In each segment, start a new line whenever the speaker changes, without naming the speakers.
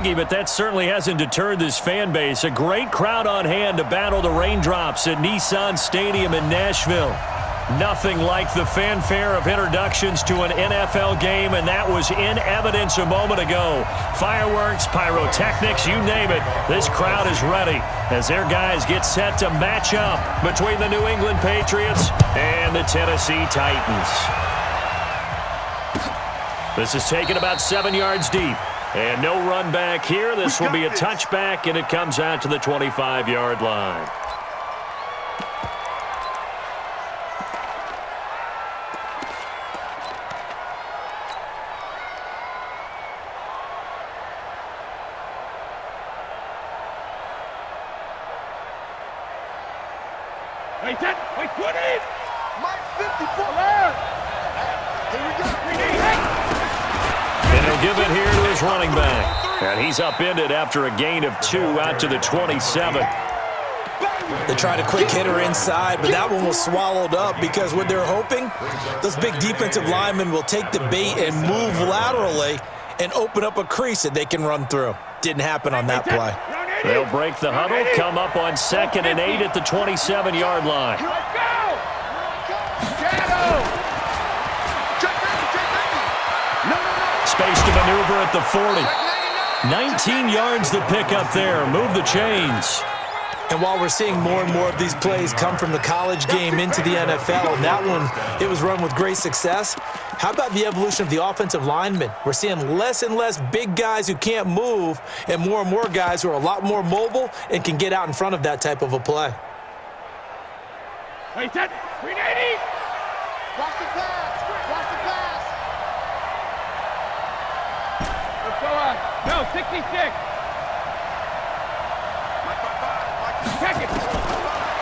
But that certainly hasn't deterred this fan base. A great crowd on hand to battle the raindrops at Nissan Stadium in Nashville. Nothing like the fanfare of introductions to an NFL game, and that was in evidence a moment ago. Fireworks, pyrotechnics, you name it. This crowd is ready as their guys get set to match up between the New England Patriots and the Tennessee Titans. This is taken about 7 yards deep. And no run back here. This will be a touchback, and it comes out to the 25-yard line.
Wait, 10, wait, 20! Mike, 54! Here we go!
And he'll give it here to his running back. And he's upended after a gain of 2 out to the 27.
They tried a quick hitter inside, but that one was swallowed up because what they're hoping, those big defensive linemen will take the bait and move laterally and open up a crease that they can run through. Didn't happen on that play.
They'll break the huddle, come up on 2nd and 8 at the 27-yard line. Space to maneuver at the 40. 19 yards to pick up there. Move the chains.
And while we're seeing more and more of these plays come from the college game into the NFL, and that one, it was run with great success, how about the evolution of the offensive linemen? We're seeing less and less big guys who can't move and more guys who are a lot more mobile and can get out in front of that type of a play.
Wait, 10, 380! Watch the pass! Watch the pass! Let's go on. No, 66!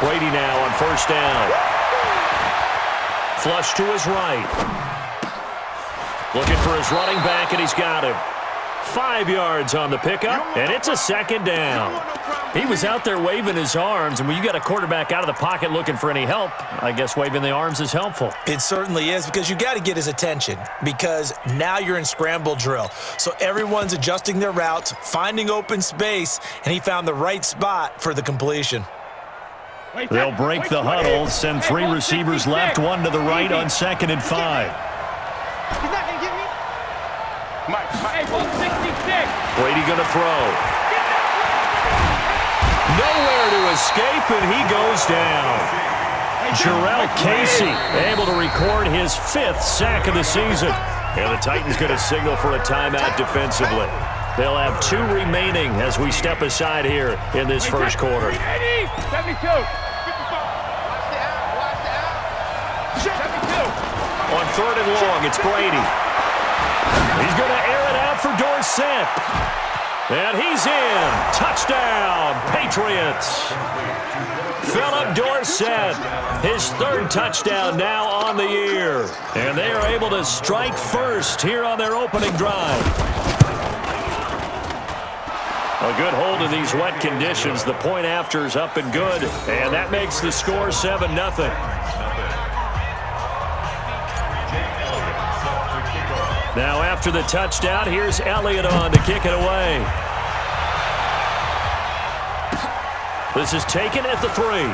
Brady now on 1st down. Flush to his right. Looking for his running back, and he's got him. 5 yards on the pickup, and it's a 2nd down. He was out there waving his arms, and when you got a quarterback out of the pocket looking for any help, I guess waving the arms is helpful.
It certainly is, because you got to get his attention, because now you're in scramble drill. So everyone's adjusting their routes, finding open space, and he found the right spot for the completion.
They'll break the huddle, send 3 receivers left, 1 to the right on 2nd and 5.
He's not going to get me. Hey, 166.
Brady going to throw. Nowhere to escape, and he goes down. Jarrell Casey able to record his 5th sack of the season. And the Titans going to signal for a timeout defensively. They'll have 2 remaining as we step aside here in this first quarter.
72.
On 3rd and long, it's Brady. He's going to air it out for Dorsett. And he's in. Touchdown, Patriots. Philip Dorsett, his 3rd touchdown now on the year. And they are able to strike first here on their opening drive. A good hold in these wet conditions. The point after is up and good. And that makes the score 7-0. Now after the touchdown, here's Elliott on to kick it away. This is taken at the 3.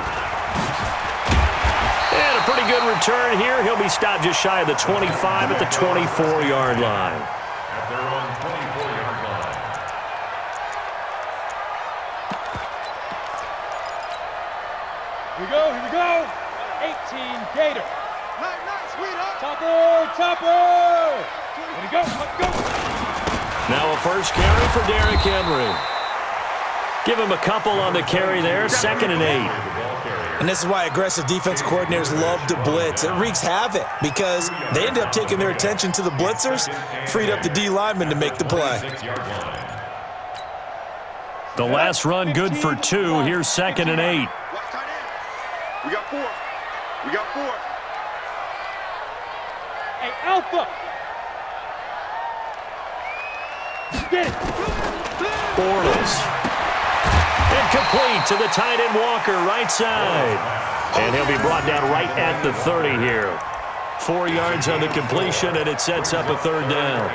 And a pretty good return here. He'll be stopped just shy of the 25 at the 24-yard line.
Here we go. 18 Gator. Topper. Here we go, let's go.
Now a first carry for Derrick Henry. Give him a couple on the carry there, 2nd and 8.
And this is why aggressive defensive coordinators love to blitz. It wreaks havoc because they end up taking their attention to the blitzers, freed up the D lineman to make the play.
The last run good for 2. Here's 2nd and 8.
We got 4. Hey, Alpha. Get it.
Bortles. Incomplete to the tight end Walker, right side. And he'll be brought down right at the 30 here. 4 yards on the completion, and it sets up a 3rd down.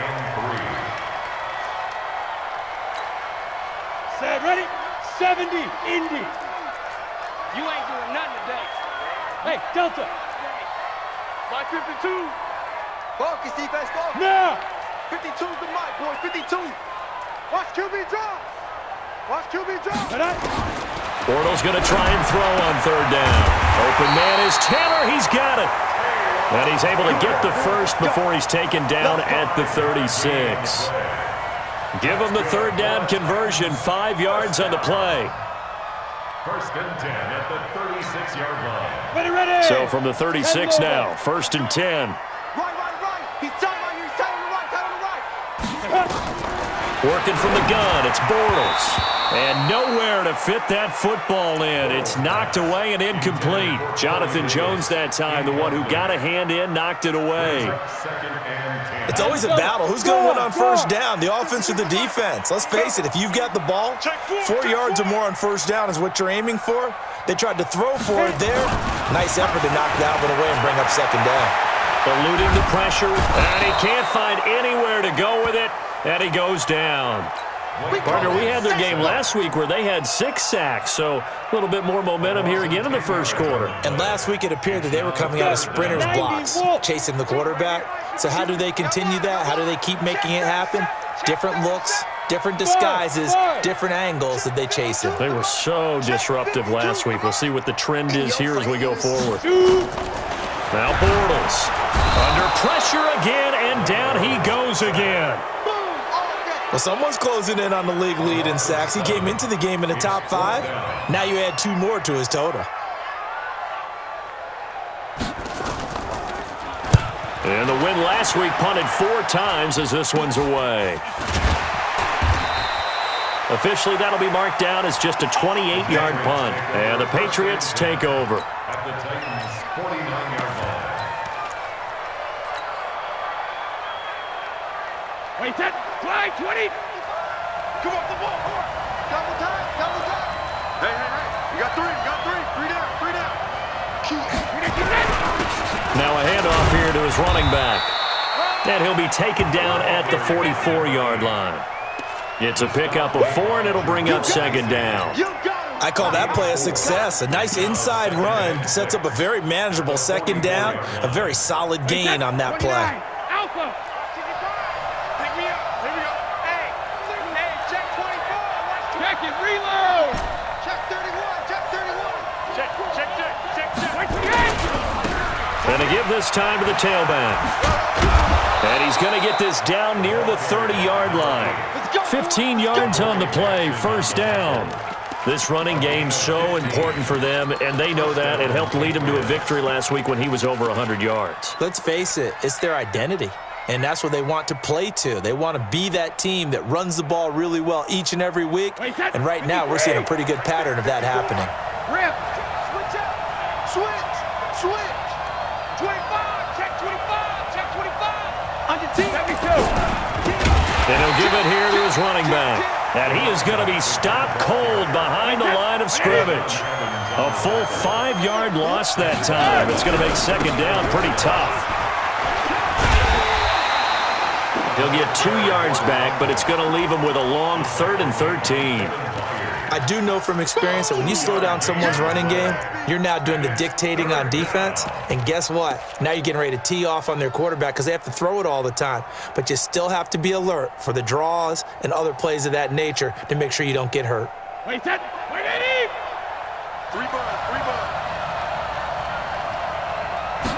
Set, ready? 70, Indy. You ain't doing nothing today. Hey, Delta. My 52. Focus, defense, focus. Now. 52's the mic, boys, 52. Watch QB drop. Watch QB drop.
Bortles going to try and throw on third down. Open man is Taylor. He's got it. And he's able to get the first before he's taken down at the 36. Give him the third down conversion, 5 yards on the play.
First and 10 at the 36-yard line.
Ready.
So from the 36 now, first and 10.
Right. He's telling you, tell him the right.
Working from the gun, it's Bortles. And nowhere to fit that football in. It's knocked away and incomplete. Jonathan Jones that time, the one who got a hand in, knocked it away.
It's always a battle. Who's going to win on first down, the offense or the defense? Let's face it, if you've got the ball, 4 yards or more on first down is what you're aiming for. They tried to throw for it there. Nice effort to knock that one away and bring up second down.
Eluding the pressure, and he can't find anywhere to go with it, and he goes down. Partner, we had their game last week where they had 6 sacks, so a little bit more momentum here again in the first quarter.
And last week it appeared that they were coming out of sprinters blocks, chasing the quarterback. So how do they continue that? How do they keep making it happen? Different looks, different disguises, different angles that they chase it.
They were so disruptive last week. We'll see what the trend is here as we go forward. Now Bortles under pressure again, and down he goes again.
Well, someone's closing in on the league lead in sacks. He came into the game in the top 5. Now you add 2 more to his total.
And the win last week punted 4 times as this one's away. Officially, that'll be marked down as just a 28-yard punt. And the Patriots take over.
At the Titans' 49-yard line.
Wait, that fly, 20. Come up the ball. Double time. Hey. You got 3. 3 down.
Now a handoff here to his running back. And he'll be taken down at the 44-yard line. It's a pickup of 4, and it'll bring up second down.
I call that play a success. A nice inside run sets up a very manageable second down. A very solid gain on that play.
Alpha. Pick me up. Here we go. Hey, check 24. Check it. Reload. Check 31. Check.
And to give this time to the tailback. And he's going to get this down near the 30-yard line. 15 yards on the play, first down. This running game's so important for them, and they know that. It helped lead them to a victory last week when he was over 100 yards.
Let's face it, it's their identity, and that's what they want to play to. They want to be that team that runs the ball really well each and every week, and right now we're seeing a pretty good pattern of that happening.
Rip. Switch. 25. Check 25. On your team. 72.
And he'll give it here to his running back. And he is going to be stopped cold behind the line of scrimmage. A full 5-yard loss that time. It's going to make second down pretty tough. He'll get 2 yards back, but it's going to leave him with a long 3rd and 13.
I do know from experience that when you slow down someone's running game, you're now doing the dictating on defense. And guess what? Now you're getting ready to tee off on their quarterback because they have to throw it all the time. But you still have to be alert for the draws and other plays of that nature to make sure you don't get hurt.
Wait, Eddie! 3 ball.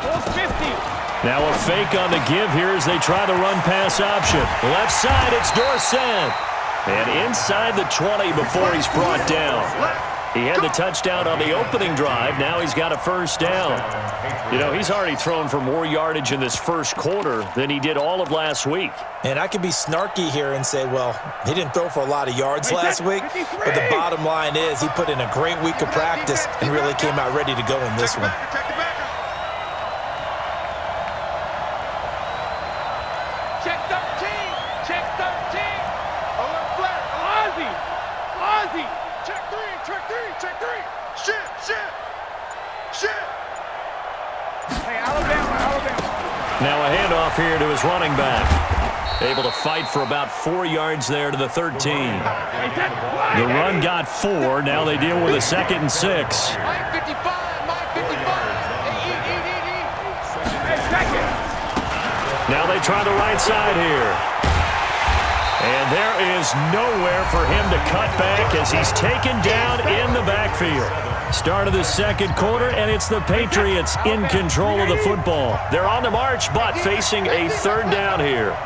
450.
Now a fake on the give here as they try the run-pass option. Left side, it's Dorsett. And inside the 20 before he's brought down. He had the touchdown on the opening drive. Now he's got a first down. You know, he's already thrown for more yardage in this first quarter than he did all of last week.
And I could be snarky here and say, well, he didn't throw for a lot of yards last week. But the bottom line is he put in a great week of practice and really came out ready to go in this one.
Now a handoff here to his running back. Able to fight for about 4 yards there to the 13. The run got 4. Now they deal with a 2nd and 6. Now they try the right side here. And there is nowhere for him to cut back as he's taken down in the backfield. Start of the 2nd quarter, and it's the Patriots in control of the football. They're on the march, but facing a 3rd down here.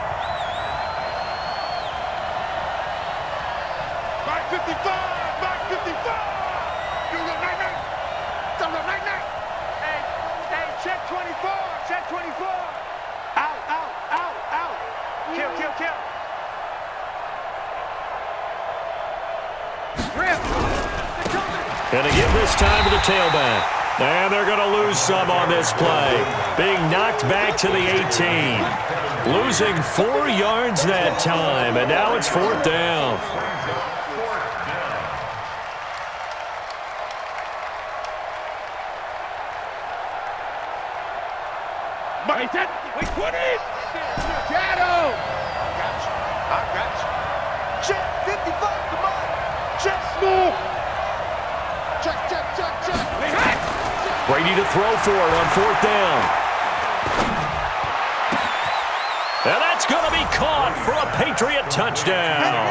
Check 24, check 24. Out. Kill.
Going to give this time to the tailback. And they're going to lose some on this play. Being knocked back to the 18. Losing 4 yards that time, and now it's 4th down.
Wait, 20! Shadow! I got you. Check 55, come on! Check small! Check.
Brady to throw for it on 4th down. And that's going to be caught for a Patriot touchdown.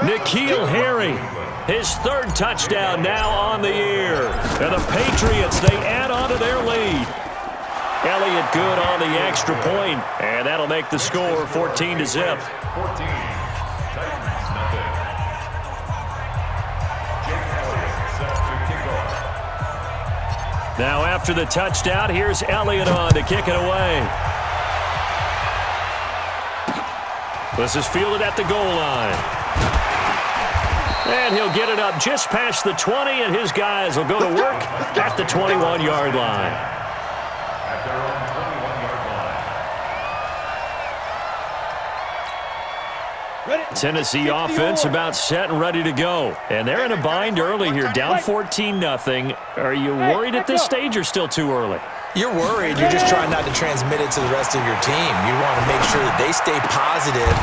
N'Keal Harry, his 3rd touchdown now on the year. And the Patriots, they add on to their lead. Elliott good on the extra point, and that'll make the score 14-0.
14.
Now after the touchdown, here's Elliott on to kick it away. This is fielded at the goal line. And he'll get it up just past the 20, and his guys will go to work at the 21-yard line.
At their own 21-yard line.
Tennessee offense about set and ready to go. And they're in a bind early here, down 14-0. Are you worried at this stage or still too early?
You're worried. You're just trying not to transmit it to the rest of your team. You want to make sure that they stay positive.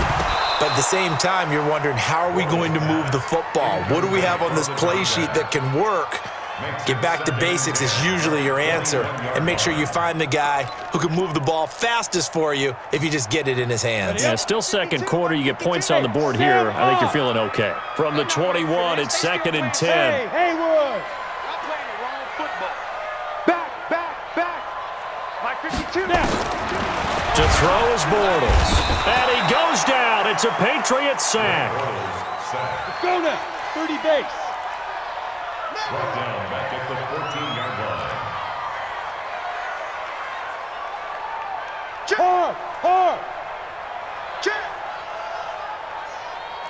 But at the same time, you're wondering, how are we going to move the football? What do we have on this play sheet that can work? Get back to basics is usually your answer. And make sure you find the guy who can move the ball fastest for you if you just get it in his hands.
Yeah, still 2nd quarter. You get points on the board here. I think you're feeling okay. From the 21, it's 2nd and 10.
Hey, Haywood! I'm playing the wrong football. Back. My 52 now.
To throw is Bortles. And he goes down. It's a Patriot sack.
Let's go now. 30 base.
Brought down back at the 14-yard line.
Hard. Check.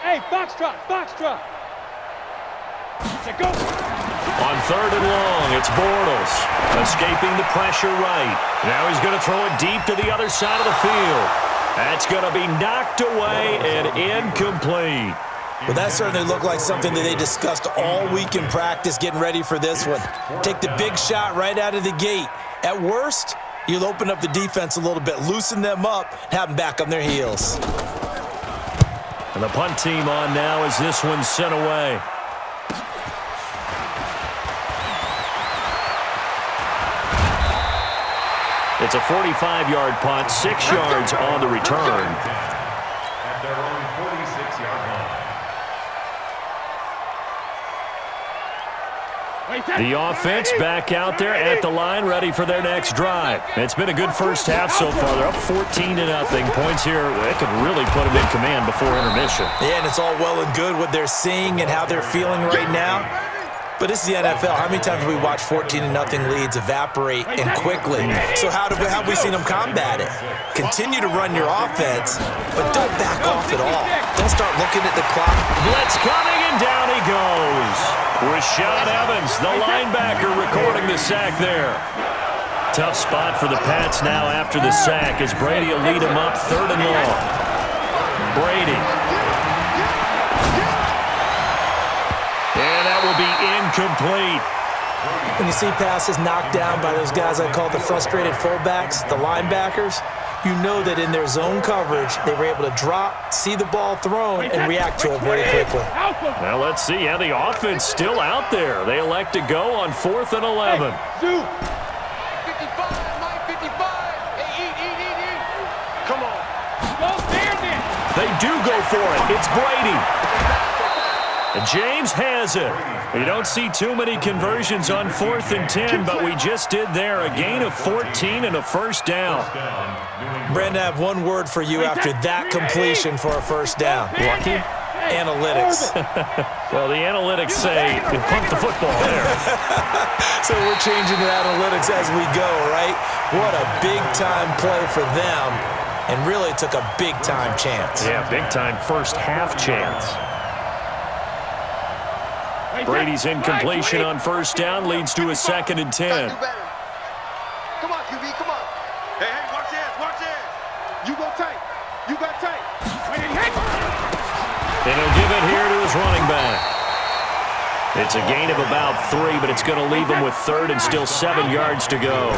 Hey, foxtrot. Let's go.
On 3rd and long, it's Bortles. Escaping the pressure right. Now he's going to throw it deep to the other side of the field. That's going to be knocked away and incomplete.
Well, that certainly looked like something that they discussed all week in practice getting ready for this one. Take the big shot right out of the gate. At worst, you'll open up the defense a little bit, loosen them up, have them back on their heels.
And the punt team on now as this one's sent away. It's a 45-yard punt, 6 yards on the return.
At their own 46-yard line.
The offense back out there at the line, ready for their next drive. It's been a good first half so far. They're up 14-0. Points here, they could really put them in command before intermission.
Yeah, and it's all well and good what they're seeing and how they're feeling right now. But this is the NFL. How many times have we watched 14-0 leads evaporate and quickly? So how have we seen them combat it? Continue to run your offense, but don't back off at all. Don't start looking at the clock.
Blitz coming, and down he goes. Rashaan Evans, the linebacker, recording the sack there. Tough spot for the Pats now after the sack as Brady will lead him up 3rd and long. Brady. And that will be incomplete.
When you see passes knocked down by those guys I call the frustrated fullbacks, the linebackers, you know that in their zone coverage, they were able to drop, see the ball thrown, and react to it very quickly.
Now let's see how the offense still out there. They elect to go on 4th and 11.
Hey, 55, Mike, 55. Hey, eat. Come on. Go there, then.
They do go for it. It's Brady. And James has it. You don't see too many conversions on 4th and 10, but we just did there. A gain of 14 and a first down.
Brandon, I have one word for you after that completion for a first down.
Lucky?
Analytics.
Well, the analytics say punt the football there.
So we're changing to analytics as we go, right? What a big-time play for them, and really took a big-time chance.
Yeah, big-time first half chance. Brady's incompletion on first down leads to a 2nd and 10.
Come on, QB, come on. Hey, watch this. You go tight. You got tight.
And he'll give it here to his running back. It's a gain of about 3, but it's going to leave him with 3rd and still 7 yards to go.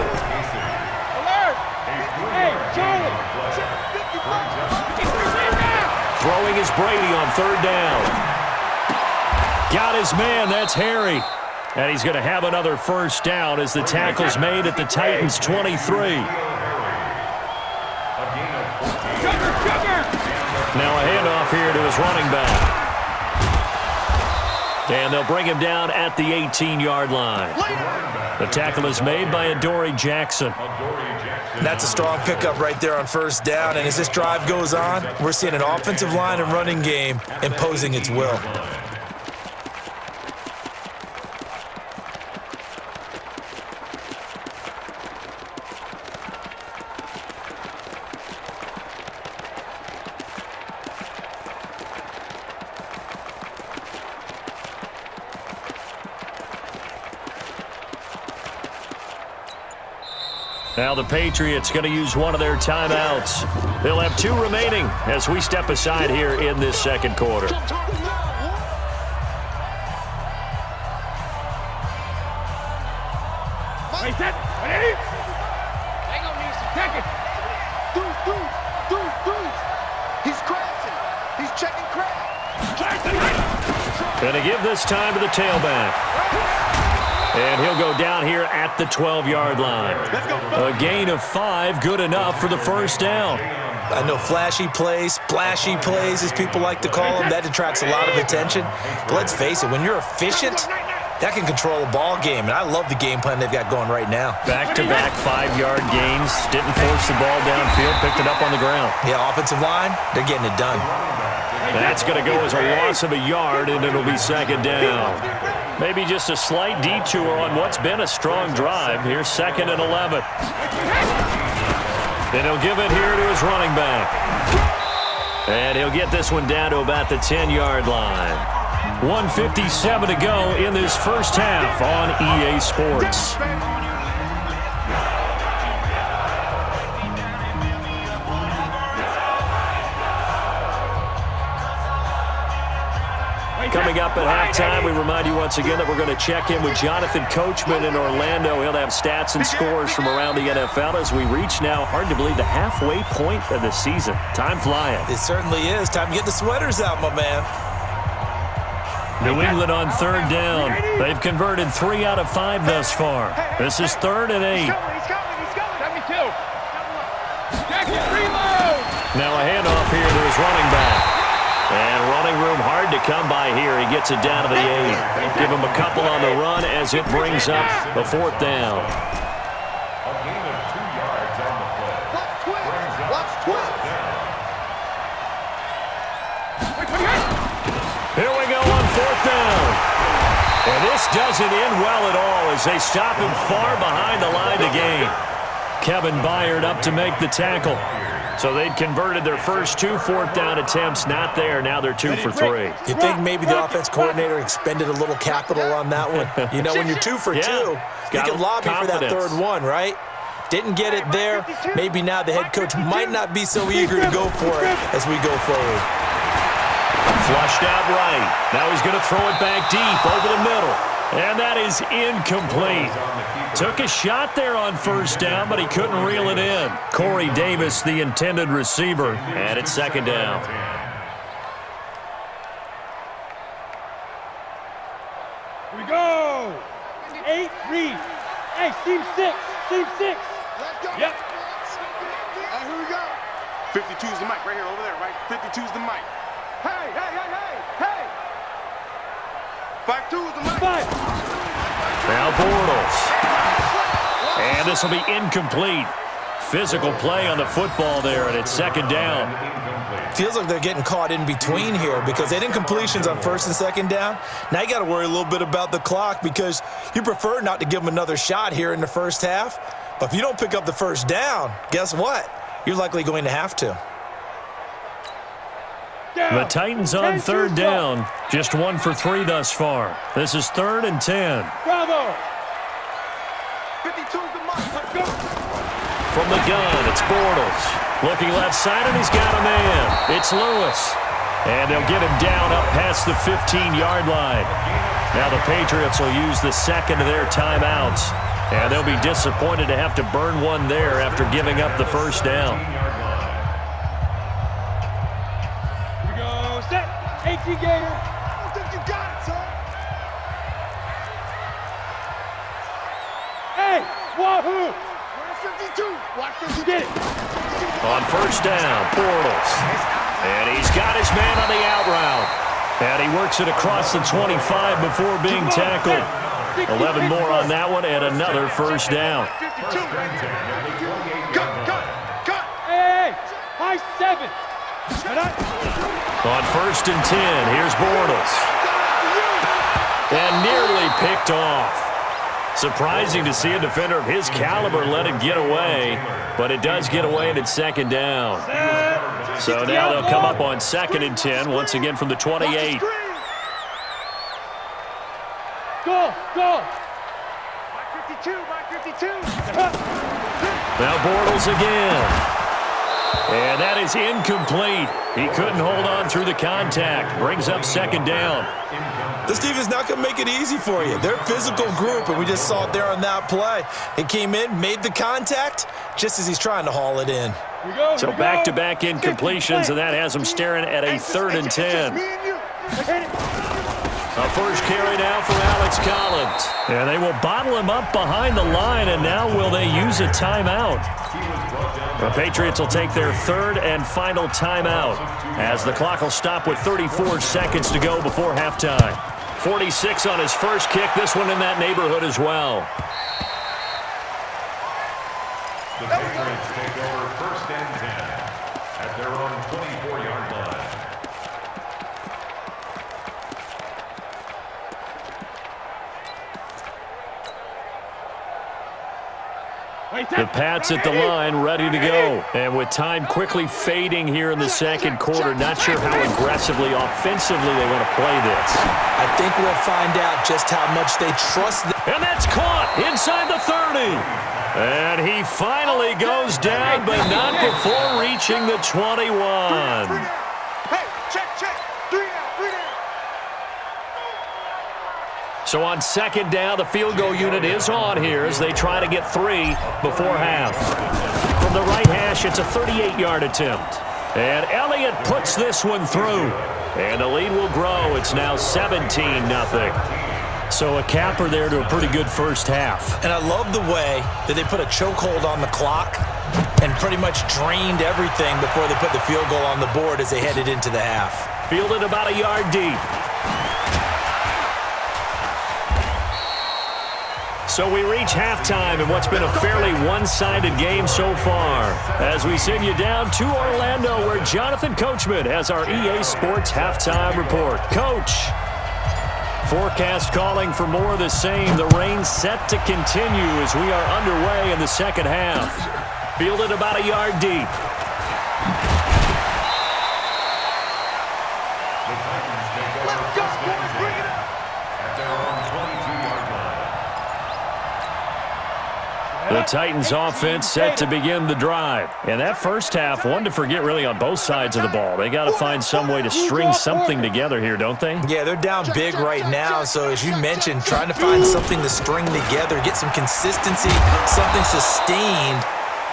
Alert! Hey, Charlie!
Throwing is Brady on 3rd down. Got his man, that's Harry. And he's going to have another first down as the tackle's made at the Titans' 23. Now a handoff here to his running back. And they'll bring him down at the 18-yard line. The tackle is made by Adoree Jackson.
That's a strong pickup right there on first down. And as this drive goes on, we're seeing an offensive line and running game imposing its will.
Now the Patriots going to use one of their timeouts. They'll have 2 remaining as we step aside here in this second quarter.
Wait, that. Ready? They gonna need some checking. Dude. He's crashing. He's checking crash.
Going to give this time to the tailback. And he'll go down here at the 12-yard line. A gain of 5, good enough for the first down.
I know flashy plays, splashy plays, as people like to call them, that attracts a lot of attention. But let's face it, when you're efficient, that can control a ball game. And I love the game plan they've got going right now.
Back-to-back 5-yard gains. Didn't force the ball downfield, picked it up on the ground.
Yeah, offensive line, they're getting it done.
That's going to go as a loss of a yard, and it'll be second down. Maybe just a slight detour on what's been a strong drive. Here's 2nd and 11. Then he'll give it here to his running back. And he'll get this one down to about the 10-yard line. 1:57 to go in this first half on EA Sports. Coming up at halftime, we remind you once again that we're going to check in with Jonathan Coachman in Orlando. He'll have stats and scores from around the NFL as we reach now, hard to believe, the halfway point of the season. Time flying.
It certainly is. Time to get the sweaters out, my man.
New England on 3rd down. They've converted 3 out of 5 thus far. This is 3rd and 8.
He's coming. Let me too. Jackson, reload.
Now a handoff here to his running back. And running room hard to come by here. He gets it down to the 8. Give him a couple on the run as it brings up the 4th down.
A gain of 2 yards on the play.
Watch twist.
Here we go on 4th down. And this doesn't end well at all as they stop him far behind the line to gain. Kevin Byard up to make the tackle. So they'd converted their first 2 4th down attempts. Not there. Now they're 2 for 3.
You think maybe the offense coordinator expended a little capital on that one? You know, when you're 2 for 2, you can lobby for that 3rd one, right? Didn't get it there. Maybe now the head coach might not be so eager to go for it as we go forward.
Flushed out right. Now he's going to throw it back deep over the middle. And that is incomplete. Took a shot there on first down, but he couldn't reel it in. Corey Davis, the intended receiver, and it's second down.
Here we go. 8, read. Hey, team 6. Team 6.
Let's go.
Yep.
Here we go. 52 is the mic right here, over there, right? 52 is the mic. Hey, hey, hey, hey, hey. 5-2 is the mic.
5.
Now Bortles. And this will be incomplete. Physical play on the football there, and it's second down.
Feels like they're getting caught in between here because they didn't incompletions on first and second down. Now you got to worry a little bit about the clock because you prefer not to give them another shot here in the first half. But if you don't pick up the first down, guess what? You're likely going to have to.
The Titans on third down. Just 1 for 3 thus far. This is 3rd and 10.
Bravo.
52 is the mic. Let's go.
From the gun, it's Bortles. Looking left side, and he's got a man. It's Lewis. And they'll get him down up past the 15-yard line. Now the Patriots will use the second of their timeouts. And they'll be disappointed to have to burn one there after giving up the first down.
Here we go. Set. 18 Gator.
I think you got it, son.
Hey, wahoo.
Where's 52? Watch 52.
Get it.
On first down, Bortles. And he's got his man on the out route. And he works it across the 25 before being tackled. 11 more on that one and another first down.
52. Cut.
Hey, high 7.
On first and 10, here's Bortles. And nearly picked off. Surprising to see a defender of his caliber let it get away, but it does get away and it's second down. So now they'll come up on 2nd and 10, once again from the 28.
Go.
Mike 52.
Now Bortles again. And that is incomplete. He couldn't hold on through the contact. Brings up second down.
This team is not going to make it easy for you. They're a physical group, and we just saw it there on that play. He came in, made the contact, just as he's trying to haul it in.
So back-to-back incompletions, and that has him staring at a 3rd and 10. A first carry now for Alex Collins. And they will bottle him up behind the line, and now will they use a timeout? The Patriots will take their 3rd and final timeout as the clock will stop with 34 seconds to go before halftime. 46 on his first kick, this one in that neighborhood as well.
The Patriots take over 1st and 10 at their own 24-yard line.
The Pats at the line, ready to go. And with time quickly fading here in the second quarter, not sure how aggressively, offensively they want to play this.
I think we'll find out just how much they trust them.
And that's caught inside the 30. And he finally goes down, but not before reaching the 21.
Hey, check. 3 down.
So on second down, the field goal unit is on here as they try to get 3 before half. From the right hash, it's a 38-yard attempt. And Elliott puts this one through. And the lead will grow. It's now 17-0. So a capper there to a pretty good first half.
And I love the way that they put a chokehold on the clock and pretty much drained everything before they put the field goal on the board as they headed into the half.
Fielded about a yard deep. So we reach halftime in what's been a fairly one-sided game so far. As we send you down to Orlando, where Jonathan Coachman has our EA Sports halftime report. Coach, forecast calling for more of the same. The rain set to continue as we are underway in the second half. Fielded about a yard deep. The Titans offense set to begin the drive. And that first half, one to forget really on both sides of the ball. They got to find some way to string something together here, don't they?
Yeah, they're down big right now. So as you mentioned, trying to find something to string together, get some consistency, something sustained,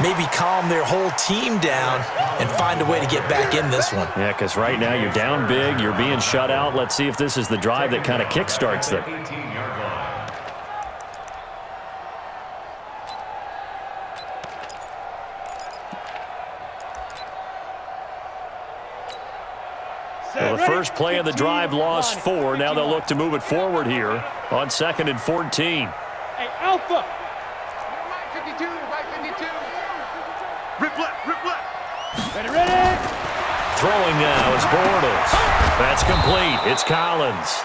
maybe calm their whole team down and find a way to get back in this one.
Yeah, because right now you're down big, you're being shut out. Let's see if this is the drive that kind of kickstarts them.
18-yard line.
Well, the first play of the drive lost 4. Now they'll look to move it forward here on 2nd and 14.
Hey, Alpha.
Right 52, right 52. Rip left, rip left.
Ready.
Throwing now is Bortles. That's complete. It's Collins.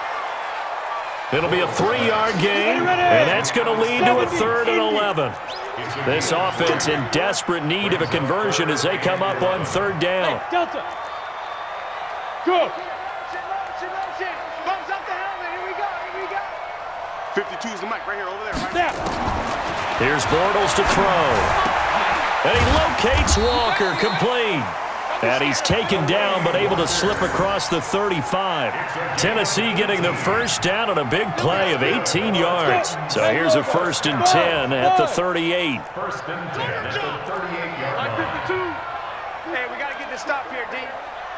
It'll be a 3-yard gain, and that's going to lead to a 3rd and 11. This offense in desperate need of a conversion as they come up on 3rd down.
Hey, Delta. Go.
Bumps up the helmet. Here we go, here we go. 52 is the mic right here, over there. Right
Snap.
Here's Bortles to throw. And he locates Walker, complete. And he's taken down but able to slip across the 35. Tennessee getting the first down on a big play of 18 yards. So here's a 1st and 10 at the 38.
1st and 10 at the 38-yard
Line
line.
52. Hey, we got to get this stop here, D.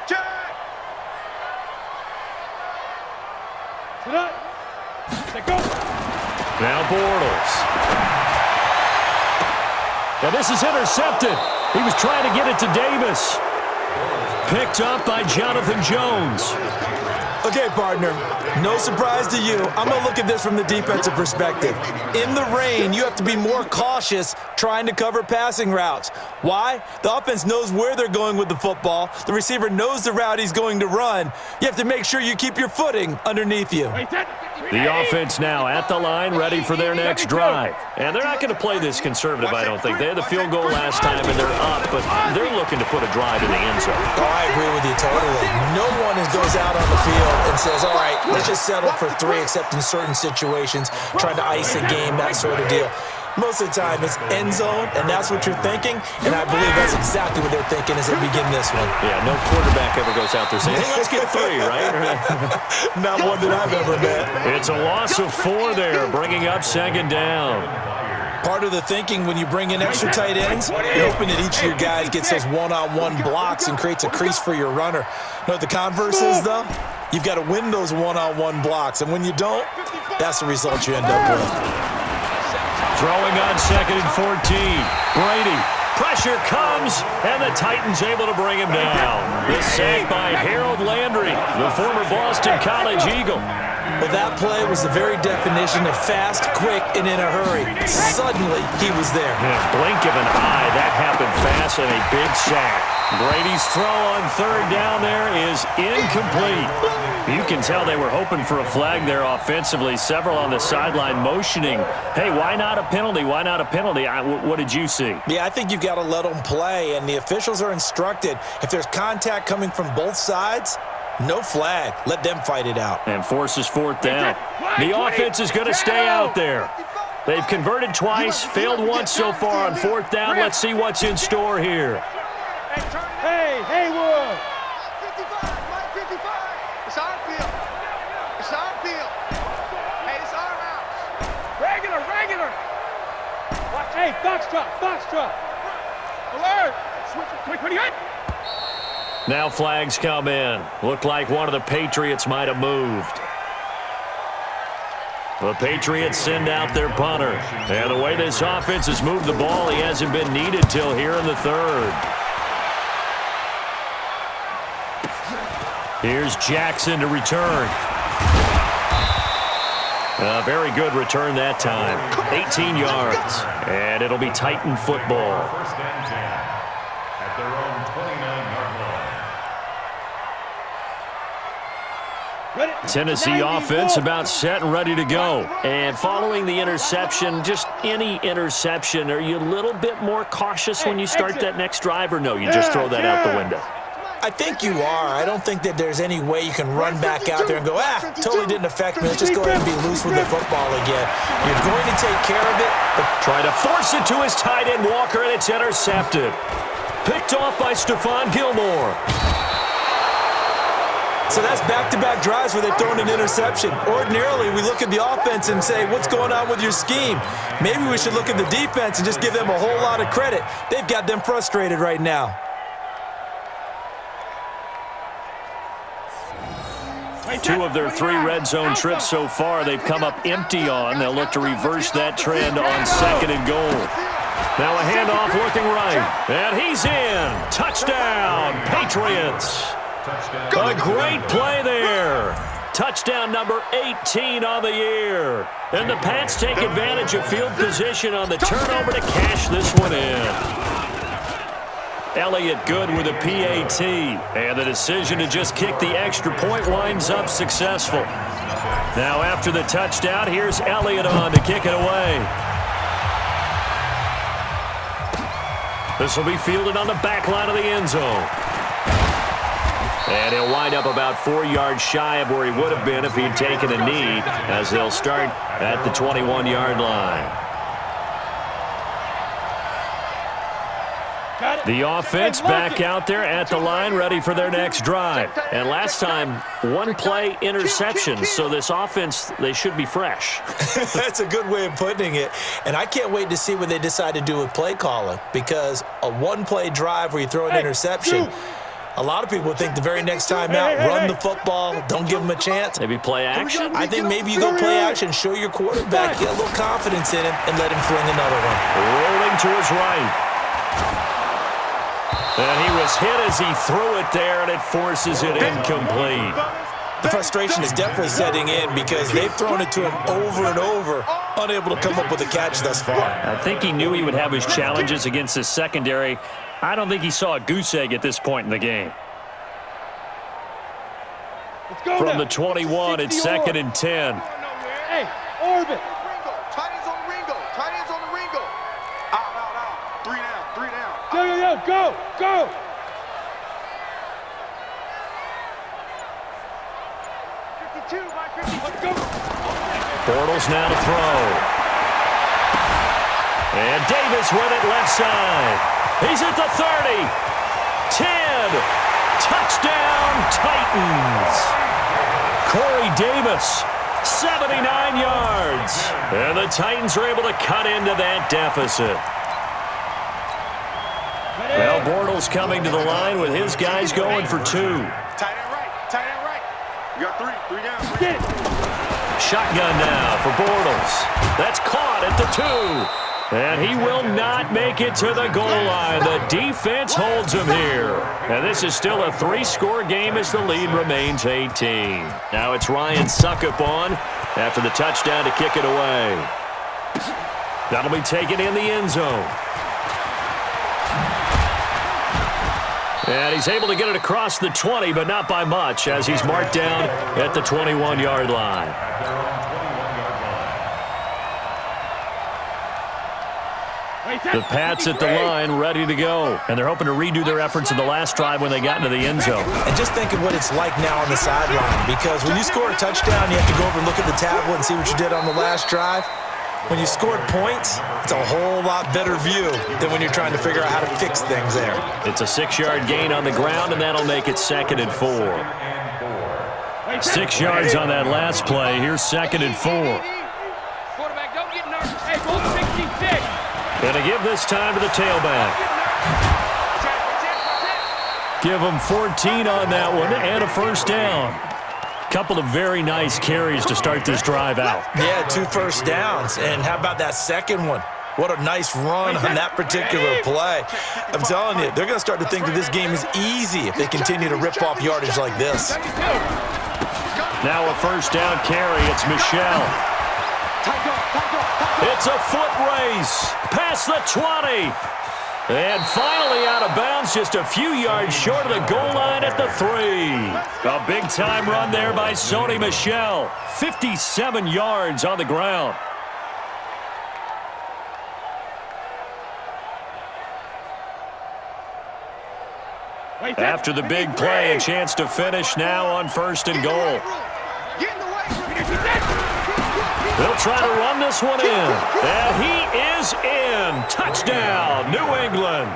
Check.
Sit up. Say go.
Now Bortles. Now this is intercepted. He was trying to get it to Davis. Picked up by Jonathan Jones.
Okay, partner, no surprise to you. I'm going to look at this from the defensive perspective. In the rain, you have to be more cautious trying to cover passing routes. Why? The offense knows where they're going with the football. The receiver knows the route he's going to run. You have to make sure you keep your footing underneath you.
The offense now at the line, ready for their next drive. And they're not going to play this conservative, I don't think. They had the field goal last time, and they're up, but they're looking to put a drive in the end zone.
Oh, I agree with you totally. No one goes out on the field and says, all right, let's just settle for 3, except in certain situations, trying to ice a game, that sort of deal. Most of the time, it's end zone, and that's what you're thinking, and I believe that's exactly what they're thinking as they begin this one.
Yeah, no quarterback ever goes out there saying, hey, let's get 3, right?
Not one that I've ever met.
It's a loss of 4 there, bringing up 2nd down.
Part of the thinking when you bring in extra tight ends, you're hoping that each of your guys gets those one-on-one blocks and creates a crease for your runner. You know what the converse is, though? You've got to win those one-on-one blocks, and when you don't, that's the result you end up with.
Throwing on 2nd and 14. Brady. Pressure comes, and the Titans able to bring him down. The sack by Harold Landry, the former Boston College Eagle.
Well, that play was the very definition of fast, quick, and in a hurry. Suddenly, he was there.
Yeah, blink of an eye, that happened fast, and a big sack. Brady's throw on 3rd down there is incomplete. You can tell they were hoping for a flag there offensively. Several on the sideline motioning, hey, why not a penalty? Why not a penalty? What did you see?
Yeah, I think you've got to let them play, and the officials are instructed. If there's contact coming from both sides, no flag. Let them fight it out.
And forces 4th down. The offense is going to stay out there. They've converted twice, failed once so far on 4th down. Let's see what's in store here.
Hey, Haywood.
55, Mike 55. It's our field. It's our field. Hey, it's our house. Regular.
Watch. Hey, Foxtrot.
Alert. Switch, 28.
Now flags come in. Looked like one of the Patriots might have moved. The Patriots send out their punter. And the way this offense has moved the ball, he hasn't been needed till here in the 3rd. Here's Jackson to return. A very good return that time. 18 yards. And it'll be Titan football.
1st and 10 at their own 29-yard line.
Tennessee offense about set and ready to go. And following the interception, just any interception, are you a little bit more cautious when you start that next drive, or no, you just throw that out the window?
I think you are. I don't think that there's any way you can run back out there and go, totally didn't affect me. Let's just go ahead and be loose with the football again. You're going to take care of it. But
try to force it to his tight end, Walker, and it's intercepted. Picked off by Stephon Gilmore.
So that's back-to-back drives where they've thrown an interception. Ordinarily, we look at the offense and say, what's going on with your scheme? Maybe we should look at the defense and just give them a whole lot of credit. They've got them frustrated right now.
Two of their 3 red zone trips so far, they've come up empty on. They'll look to reverse that trend on 2nd and goal. Now a handoff looking right. And he's in. Touchdown, Patriots. A great play there. Touchdown number 18 on the year. And the Pats take advantage of field position on the turnover to cash this one in. Elliott good with a PAT. And the decision to just kick the extra point winds up successful. Now after the touchdown, here's Elliott on to kick it away. This will be fielded on the back line of the end zone. And he'll wind up about 4 yards shy of where he would have been if he'd taken a knee, as they'll start at the 21-yard line. The offense back out there at the line, ready for their next drive. And last time, 1-play interception, so this offense, they should be fresh.
That's a good way of putting it. And I can't wait to see what they decide to do with play calling, because a 1-play drive where you throw an interception, a lot of people think the very next time out, run the football, don't give them a chance.
Maybe play action?
I think maybe you go play action, show your quarterback, get a little confidence in him, and let him fling another one.
Rolling to his right. And he was hit as he threw it there, and it forces it incomplete.
The frustration is definitely setting in because they've thrown it to him over and over, unable to come up with a catch thus far.
I think he knew he would have his challenges against his secondary. I don't think he saw a goose egg at this point in the game. From the 21, it's 2nd and 10.
Hey, Orbit.
Tight ends on the Ringo. Tight ends on the Ringo. Out. 3 down.
Go. 52 by 50. Let's go.
Bortles now to throw. And Davis with it left side. He's at the 30. 10. Touchdown, Titans. Corey Davis, 79 yards. And the Titans are able to cut into that deficit. Well, Bortles coming to the line with his guys going for 2.
Tight end right. You got 3 down.
Shotgun now for Bortles. That's caught at the 2. And he will not make it to the goal line. The defense holds him here. And this is still a 3-score game as the lead remains 18. Now it's Ryan Suckup on after the touchdown to kick it away. That'll be taken in the end zone. And he's able to get it across the 20, but not by much, as he's marked down at the 21-yard line. The Pats at the line, ready to go. And they're hoping to redo their efforts in the last drive when they got into the end zone.
And just think of what it's like now on the sideline, because when you score a touchdown, you have to go over and look at the tablet and see what you did on the last drive. When you scored points, it's a whole lot better view than when you're trying to figure out how to fix things there.
It's a 6-yard gain on the ground, and that'll make it 2nd and 4. 6 yards on that last play. Here's 2nd and 4.
Quarterback, don't get nervous. Hey, go 66.
Gonna give this time to the tailback. Give him 14 on that one and a first down. Couple of very nice carries to start this drive out.
Yeah, 2 first downs. And how about that second one? What a nice run on that particular play. I'm telling you, they're going to start to think that this game is easy if they continue to rip off yardage like this.
Now a first down carry. It's Michelle. It's a foot race past the 20. And finally out of bounds, just a few yards short of the goal line at the 3. A big-time run there by Sony Michel. 57 yards on the ground. After the big play, a chance to finish now on 1st and goal. They'll try to run this one in. And he is in. Touchdown, New England.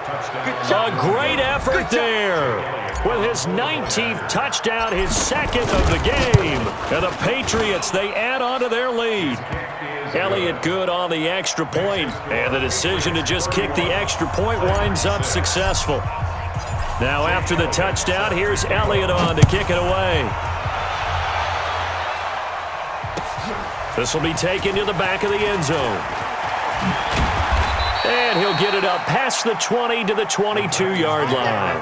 A great effort there. With his 19th touchdown, his second of the game. And the Patriots, they add on to their lead. Elliott good on the extra point, and the decision to just kick the extra point winds up successful. Now after the touchdown, here's Elliott on to kick it away. This will be taken to the back of the end zone. And he'll get it up past the 20 to the 22-yard line.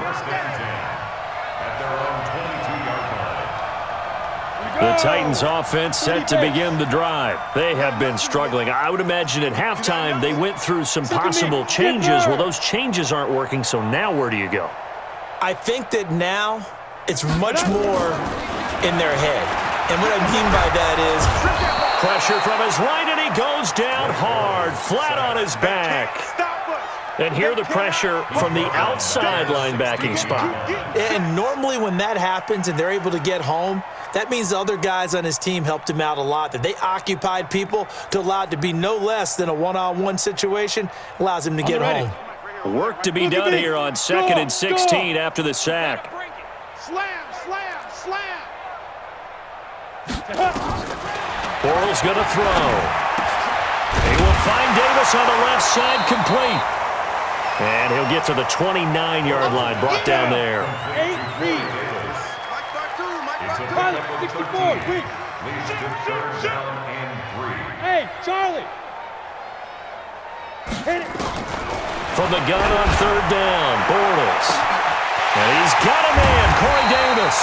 The Titans offense set to begin the drive. They have been struggling. I would imagine at halftime they went through some possible changes. Well, those changes aren't working, so now where do you go?
I think that now it's much more in their head. And what I mean by that is
pressure from his right, and he goes down hard, flat on his back. And here the pressure from the outside linebacking spot.
And normally when that happens and they're able to get home, that means the other guys on his team helped him out a lot, that they occupied people to allow it to be no less than a one-on-one situation, allows him to get home.
Work to be done here on 2nd and 16 after the sack.
Slam, slam, slam.
Bortles going to throw. He will find Davis on the left side, complete. And he'll get to the 29-yard line, brought down there.
64, quick. Hey, Charlie. Hit it.
From the gun on 3rd down, Bortles. And he's got a man, Corey Davis.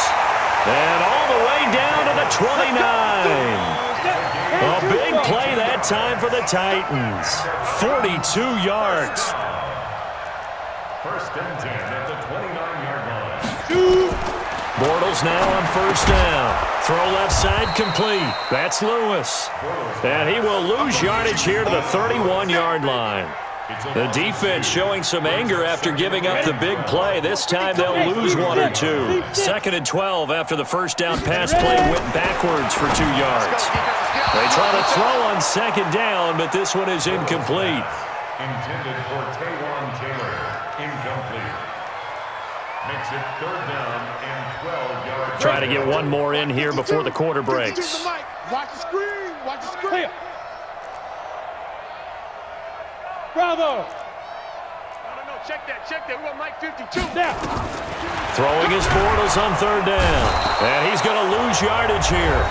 And all the way down to the 29. A big play that time for the Titans. 42 yards.
1st and 10 at the 29-yard line.
Bortles now on 1st down. Throw left side complete. That's Lewis. And he will lose yardage here to the 31-yard line. The defense showing some anger after giving up the big play. This time they'll lose 1 or 2. 2nd and 12 after the 1st down pass play went backwards for 2 yards. They try to throw on 2nd down, but this one is incomplete.
Intended for Taywan Taylor. Incomplete. Makes it 3rd down and 12 yards.
Try to get one more in here before the quarter breaks.
Watch the screen. Watch the screen.
Bravo.
No, check that. We want Mike 52.
Now.
Throwing his Bortles on 3rd down. And he's going to lose yardage here,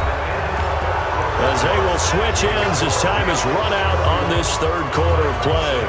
as they will switch ends as time is run out on this 3rd quarter of play.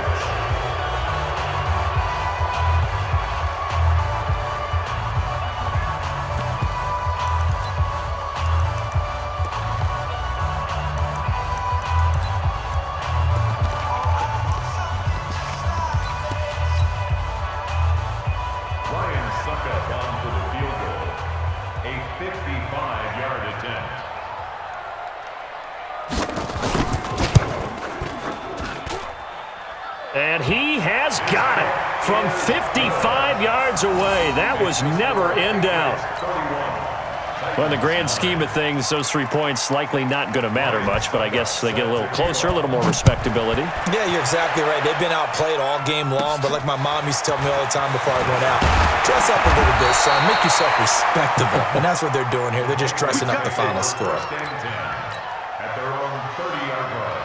And he has got it from 55 yards away. That was never in doubt. Well, in the grand scheme of things, those 3 points likely not going to matter much, but I guess they get a little closer, a little more respectability.
Yeah, you're exactly right. They've been outplayed all game long, but like my mom used to tell me all the time before I went out, dress up a little bit, son. Make yourself respectable. And that's what they're doing here. They're just dressing up the final score.
At their own 30-yard line.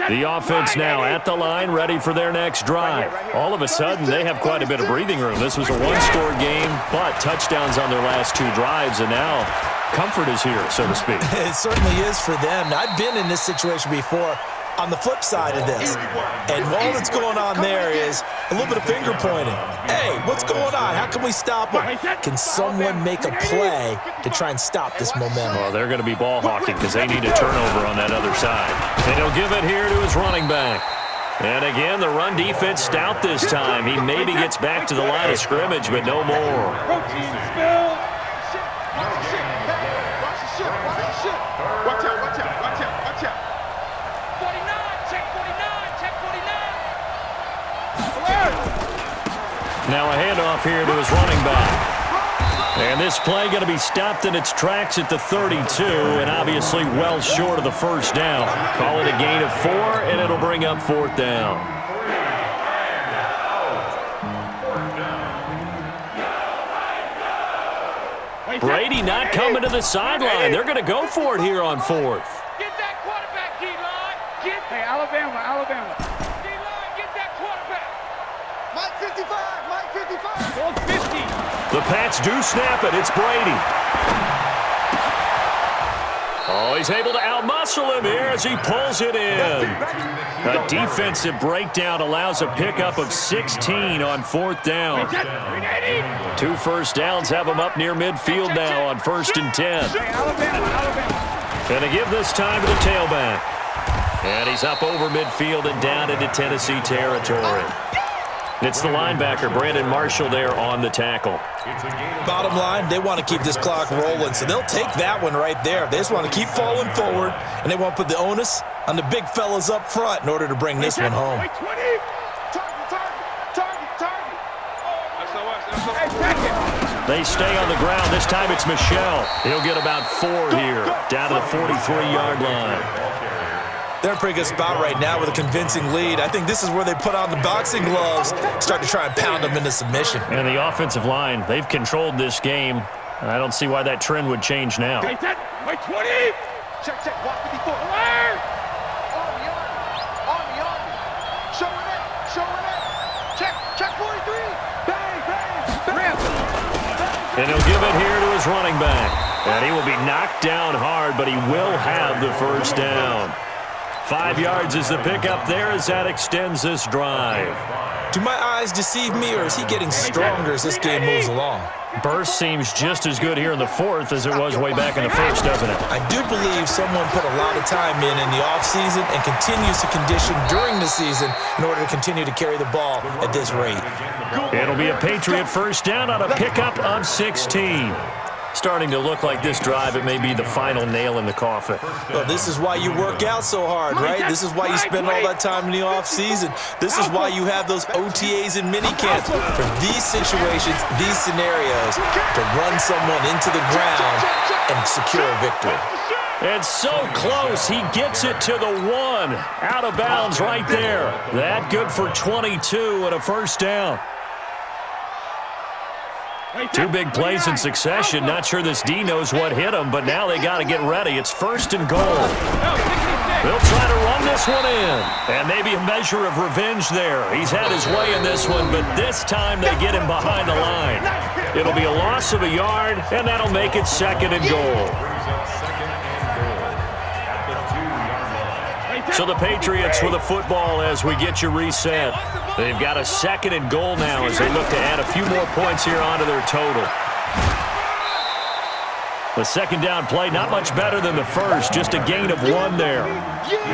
The offense now at the line, ready for their next drive. All of a sudden, they have quite a bit of breathing room. This was a one-score game, but touchdowns on their last 2 drives, and now comfort is here, so to speak.
It certainly is for them. I've been in this situation before on the flip side of this. And all that's going on there is a little bit of finger pointing. Hey, what's going on? How can we stop them? Can someone make a play to try and stop this momentum?
Well, they're going to be ball hawking because they need a turnover on that other side. And he'll give it here to his running back. And again, the run defense stout this time. He maybe gets back to the line of scrimmage, but no more.
Watch out. 49, check 49, check 49.
Now a handoff here to his running back. And this play going to be stopped in its tracks at the 32, and obviously well short of the first down. Call it a gain of 4, and it'll bring up 4th down. Brady not coming to the sideline. They're going to go for it here on 4th.
Get that quarterback, D-line. Hey, Alabama. D-line, get that quarterback.
Mike 55, Mike 55.
Ball 50.
The Pats do snap it. It's Brady. Oh, he's able to outmuscle him here as he pulls it in. A defensive breakdown allows a pickup of 16 on 4th down. 2 first downs have him up near midfield now on 1st and 10. Gonna give this time to the tailback. And he's up over midfield and down into Tennessee territory. It's the linebacker, Brandon Marshall, there on the tackle.
Bottom line, they want to keep this clock rolling, so they'll take that one right there. They just want to keep falling forward, and they want to put the onus on the big fellas up front in order to bring this one home.
They stay on the ground. This time it's Michel. He'll get about 4 here, down to the 43-yard line.
They're in a pretty good spot right now with a convincing lead. I think this is where they put on the boxing gloves, start to try and pound them into submission.
And the offensive line, they've controlled this game. I don't see why that trend would change now.
Wait, 20.
Check, walk 54. Army. Showing it. Check 43. Bang.
And he'll give it here to his running back. And he will be knocked down hard, but he will have the first down. 5 yards is the pickup there as that extends this drive.
Do my eyes deceive me, or is he getting stronger as this game moves along?
Burst seems just as good here in the 4th as it was way back in the 1st, doesn't it?
I do believe someone put a lot of time in the offseason and continues to condition during the season in order to continue to carry the ball at this rate.
It'll be a Patriot first down on a pickup of 16. Starting to look like this drive, it may be the final nail in the coffin.
Well, this is why you work out so hard, right? This is why you spend all that time in the offseason. This is why you have those OTAs and minicamps for these situations, these scenarios, to run someone into the ground and secure a victory.
It's so close. He gets it to the 1. Out of bounds right there. That good for 22 and a first down. 2 big plays in succession. Not sure this D knows what hit him, but now they got to get ready. It's 1st and goal. They'll try to run this one in. And maybe a measure of revenge there. He's had his way in this one, but this time they get him behind the line. It'll be a loss of a yard, and that'll make it 2nd and goal. So the Patriots with a football as we get you reset. They've got a 2nd and goal now as they look to add a few more points here onto their total. The 2nd down play, not much better than the first, just a gain of 1 there.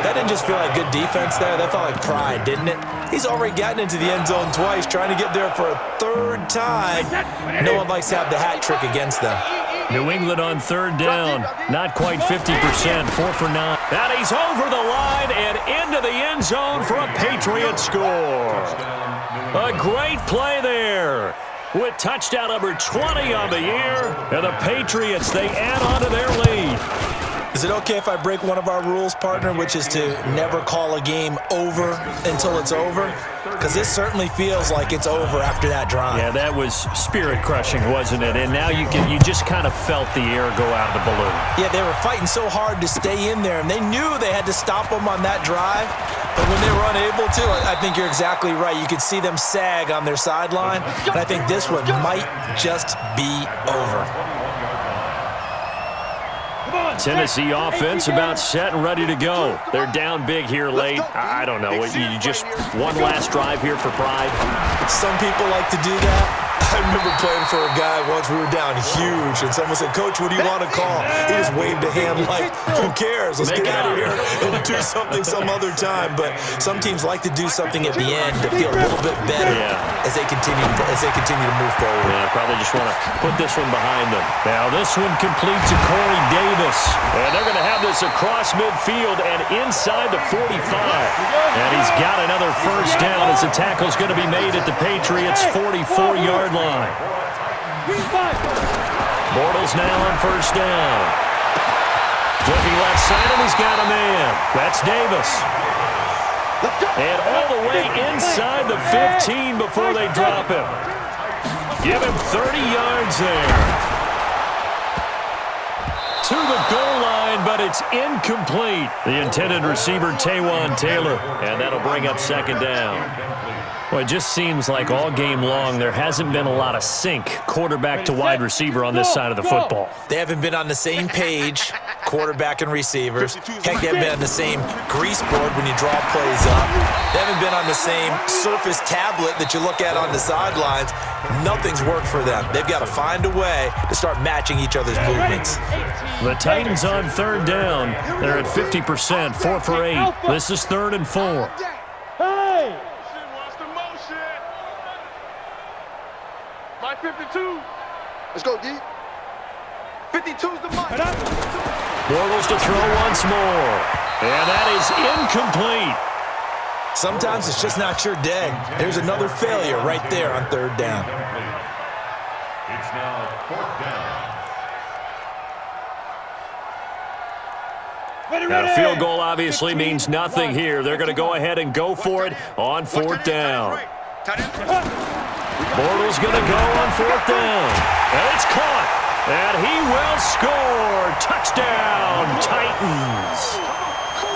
That didn't just feel like good defense there. That felt like pride, didn't it? He's already gotten into the end zone twice, trying to get there for a 3rd time. No one likes to have the hat trick against them.
New England on 3rd down, not quite 50%, 4 for 9. And he's over the line and into the end zone for a Patriot score. A great play there with touchdown number 20 on the year. And the Patriots, they add on to their lead.
Is it okay if I break one of our rules, partner, which is to never call a game over until it's over? Because this certainly feels like it's over after that drive.
Yeah, that was spirit-crushing, wasn't it? And now you just kind of felt the air go out of the balloon.
Yeah, they were fighting so hard to stay in there, and they knew they had to stop them on that drive. But when they were unable to, I think you're exactly right. You could see them sag on their sideline, and I think this one might just be over.
Tennessee offense about set and ready to go. They're down big here late. I don't know. You just one last drive here for pride.
Some people like to do that. I remember playing for a guy once. We were down huge, and someone said, "Coach, what do you want to call?" He just waved a hand like, "Who cares? Let's get out of here and do something some other time." But some teams like to do something at the end to feel a little bit better as they continue to move forward.
Yeah, probably just want to put this one behind them. Now this one complete to Corey Davis, and they're going to have this across midfield and inside the 45. And he's got another first down as the tackle's going to be made at the Patriots' 44-yard line. Bortles now on first down. Flipping left side, and he's got a man. That's Davis. And all the way inside the 15 before they drop him. Give him 30 yards there. To the goal line, but it's incomplete. The intended receiver, Taywan Taylor, and that'll bring up second down. Well, it just seems like all game long there hasn't been a lot of sync quarterback to wide receiver on this side of the football.
They haven't been on the same page, quarterback and receivers. Heck, they haven't been on the same grease board when you draw plays up. They haven't been on the same Surface tablet that you look at on the sidelines. Nothing's worked for them. They've got to find a way to start matching each other's movements.
The Titans on third down. They're at 50%, 4 for 8. This is 3rd and 4.
Hey! Watch the motion. My 52.
Let's go, D. 52's the mic.
Bortles to throw once more. And that is incomplete.
Sometimes it's just not your day. There's another failure right there on third down.
It's now 4th down.
Now, a field goal obviously means nothing here. They're going to go ahead and go for it on 4th down. Bortles going to go on 4th down. And it's caught. And he will score. Touchdown, Titans.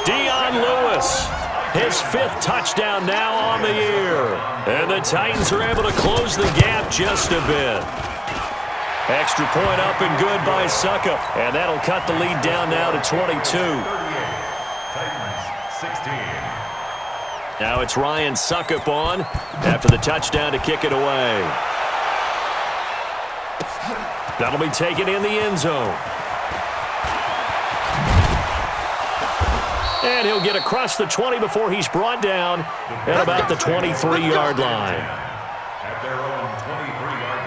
Dion Lewis. His 5th touchdown now on the year. And the Titans are able to close the gap just a bit. Extra point up and good by Suckup. And that'll cut the lead down now to 22.
Titans 16.
Now it's Ryan Suckup on after the touchdown to kick it away. That'll be taken in the end zone. And he'll get across the 20 before he's brought down at about the 23-yard line.
At their own 23-yard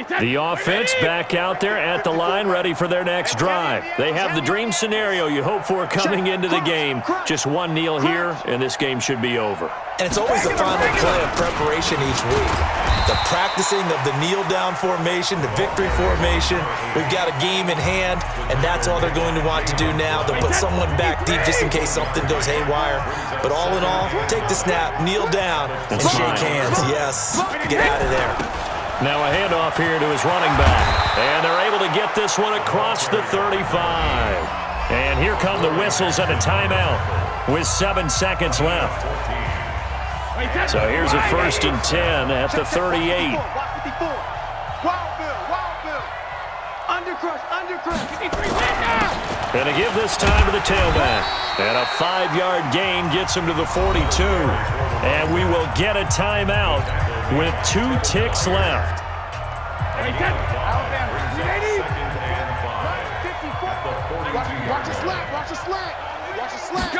line.
The offense back out there at the line, ready for their next drive. They have the dream scenario you hope for coming into the game. Just one kneel here, and this game should be over.
And it's always the final play of preparation each week. The practicing of the kneel-down formation, the victory formation. We've got a game in hand, and that's all they're going to want to do now. They'll put someone back deep just in case something goes haywire. But all in all, take the snap, kneel down, and shake hands. Yes, get out of there.
Now a handoff here to his running back. And they're able to get this one across the 35. And here come the whistles and a timeout with 7 seconds left. So here's a 1st and 10 at the 38. And to give this time to the tailback. And a 5-yard gain gets him to the 42. And we will get a timeout with 2 ticks left.
Watch his slant, watch his slant, watch his slant.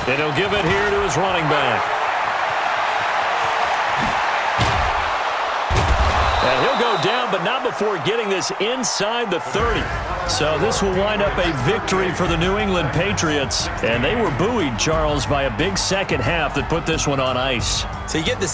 And he'll give it here to his running back. And he'll go down, but not before getting this inside the 30. So this will wind up a victory for the New England Patriots. And they were buoyed, Charles, by a big second half that put this one on ice.
So you get the